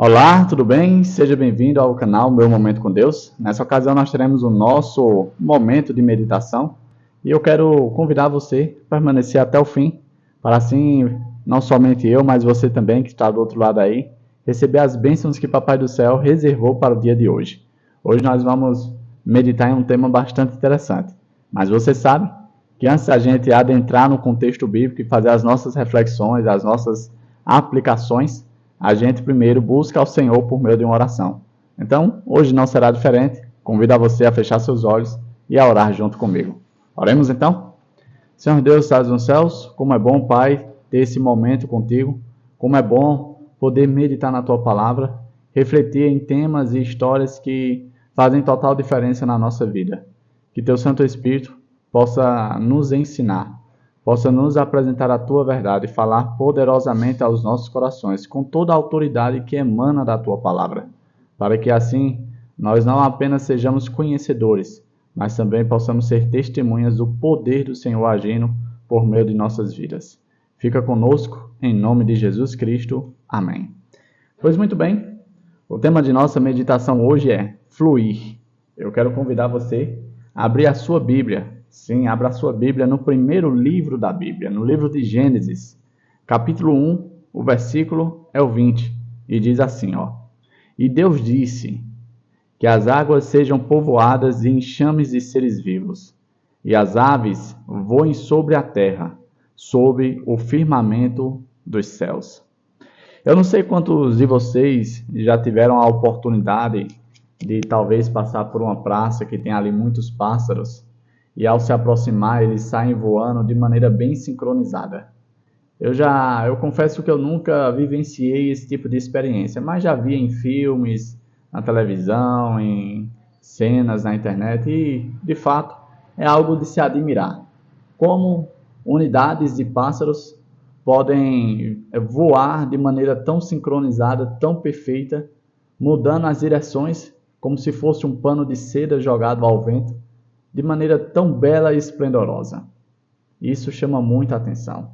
Olá, tudo bem? Seja bem-vindo ao canal Meu Momento com Deus. Nessa ocasião nós teremos o nosso momento de meditação e eu quero convidar você a permanecer até o fim, para assim, não somente eu, mas você também que está do outro lado aí, receber as bênçãos que Papai do Céu reservou para o dia de hoje. Hoje nós vamos meditar em um tema bastante interessante, mas você sabe que antes da gente adentrar no contexto bíblico e fazer as nossas reflexões, as nossas aplicações, a gente primeiro busca ao Senhor por meio de uma oração. Então, hoje não será diferente. Convido a você a fechar seus olhos e a orar junto comigo. Oremos então? Senhor Deus, estás nos céus, como é bom, Pai, ter esse momento contigo. Como é bom poder meditar na Tua palavra, refletir em temas e histórias que fazem total diferença na nossa vida. Que Teu Santo Espírito possa nos ensinar, possa nos apresentar a Tua verdade e falar poderosamente aos nossos corações, com toda a autoridade que emana da Tua palavra, para que assim nós não apenas sejamos conhecedores, mas também possamos ser testemunhas do poder do Senhor agindo por meio de nossas vidas. Fica conosco, em nome de Jesus Cristo. Amém. Pois muito bem, o tema de nossa meditação hoje é fluir. Eu quero convidar você a abrir a sua Bíblia. Sim, abra a sua Bíblia no primeiro livro da Bíblia, no livro de Gênesis, capítulo 1, o versículo é o 20, e diz assim, ó: E Deus disse que as águas sejam povoadas de enxames de seres vivos, e as aves voem sobre a terra, sob o firmamento dos céus. Eu não sei quantos de vocês já tiveram a oportunidade de talvez passar por uma praça que tem ali muitos pássaros, e ao se aproximar eles saem voando de maneira bem sincronizada. Eu confesso que eu nunca vivenciei esse tipo de experiência, mas já vi em filmes, na televisão, em cenas na internet e, de fato, é algo de se admirar. Como unidades de pássaros podem voar de maneira tão sincronizada, tão perfeita, mudando as direções como se fosse um pano de seda jogado ao vento, de maneira tão bela e esplendorosa. Isso chama muita atenção.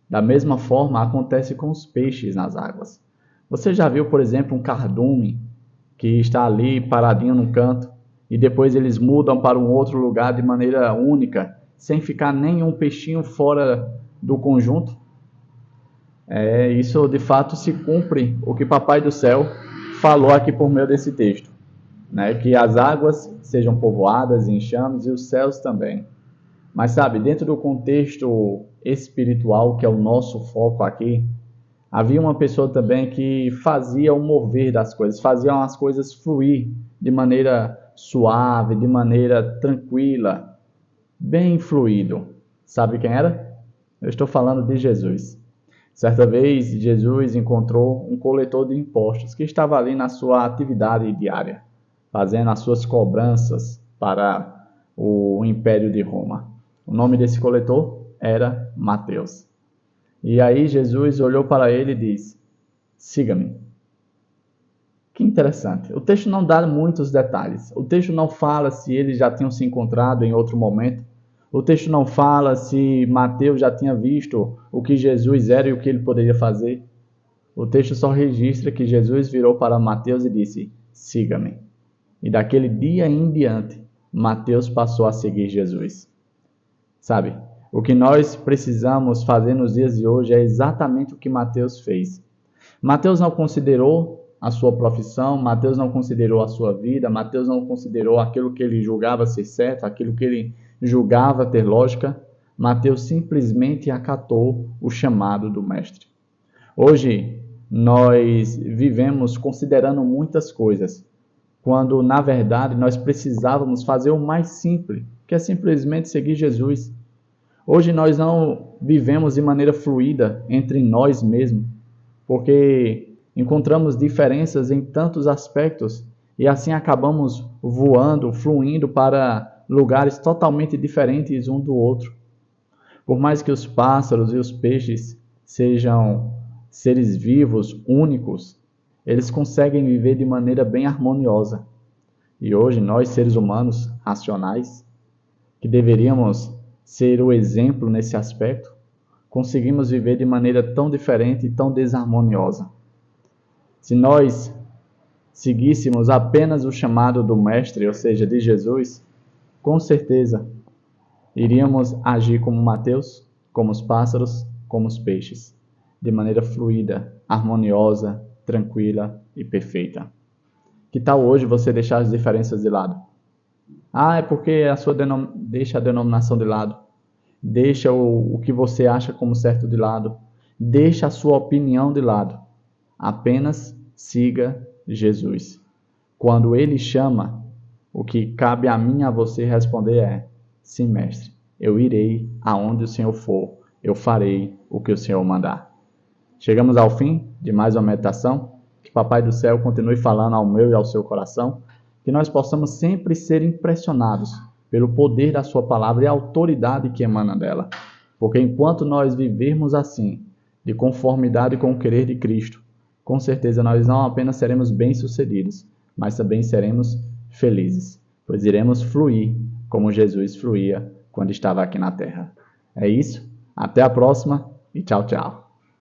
Da mesma forma, acontece com os peixes nas águas. Você já viu, por exemplo, um cardume que está ali paradinho no canto e depois eles mudam para um outro lugar de maneira única, sem ficar nenhum peixinho fora do conjunto? Isso de fato se cumpre o que Papai do Céu falou aqui por meio desse texto. Que as águas sejam povoadas e enxames e os céus também. Mas sabe, dentro do contexto espiritual, que é o nosso foco aqui, havia uma pessoa também que fazia o mover das coisas, fazia as coisas fluir de maneira suave, de maneira tranquila, bem fluido. Sabe quem era? Eu estou falando de Jesus. Certa vez, Jesus encontrou um coletor de impostos que estava ali na sua atividade diária, fazendo as suas cobranças para o Império de Roma. O nome desse coletor era Mateus. E aí Jesus olhou para ele e disse: siga-me. Que interessante. O texto não dá muitos detalhes. O texto não fala se eles já tinham se encontrado em outro momento. O texto não fala se Mateus já tinha visto o que Jesus era e o que ele poderia fazer. O texto só registra que Jesus virou para Mateus e disse: siga-me. E daquele dia em diante, Mateus passou a seguir Jesus. Sabe, o que nós precisamos fazer nos dias de hoje é exatamente o que Mateus fez. Mateus não considerou a sua profissão, Mateus não considerou a sua vida, Mateus não considerou aquilo que ele julgava ser certo, aquilo que ele julgava ter lógica. Mateus simplesmente acatou o chamado do Mestre. Hoje, nós vivemos considerando muitas coisas, quando, na verdade, nós precisávamos fazer o mais simples, que é simplesmente seguir Jesus. Hoje nós não vivemos de maneira fluida entre nós mesmos, porque encontramos diferenças em tantos aspectos e assim acabamos voando, fluindo para lugares totalmente diferentes um do outro. Por mais que os pássaros e os peixes sejam seres vivos, únicos, eles conseguem viver de maneira bem harmoniosa. E hoje nós, seres humanos racionais, que deveríamos ser o exemplo nesse aspecto, conseguimos viver de maneira tão diferente e tão desarmoniosa. Se nós seguíssemos apenas o chamado do Mestre, ou seja, de Jesus, com certeza iríamos agir como Mateus, como os pássaros, como os peixes, de maneira fluida, harmoniosa, tranquila e perfeita. Que tal hoje você deixar as diferenças de lado? Ah, é porque deixa a denominação de lado. Deixa o que você acha como certo de lado. Deixa a sua opinião de lado. Apenas siga Jesus. Quando Ele chama, o que cabe a mim e a você responder é: sim, mestre, eu irei aonde o Senhor for. Eu farei o que o Senhor mandar. Chegamos ao fim de mais uma meditação. Que Papai do Céu continue falando ao meu e ao seu coração. Que nós possamos sempre ser impressionados pelo poder da sua palavra e a autoridade que emana dela. Porque enquanto nós vivermos assim, de conformidade com o querer de Cristo, com certeza nós não apenas seremos bem-sucedidos, mas também seremos felizes, pois iremos fluir como Jesus fluía quando estava aqui na terra. É isso, até a próxima e tchau, tchau.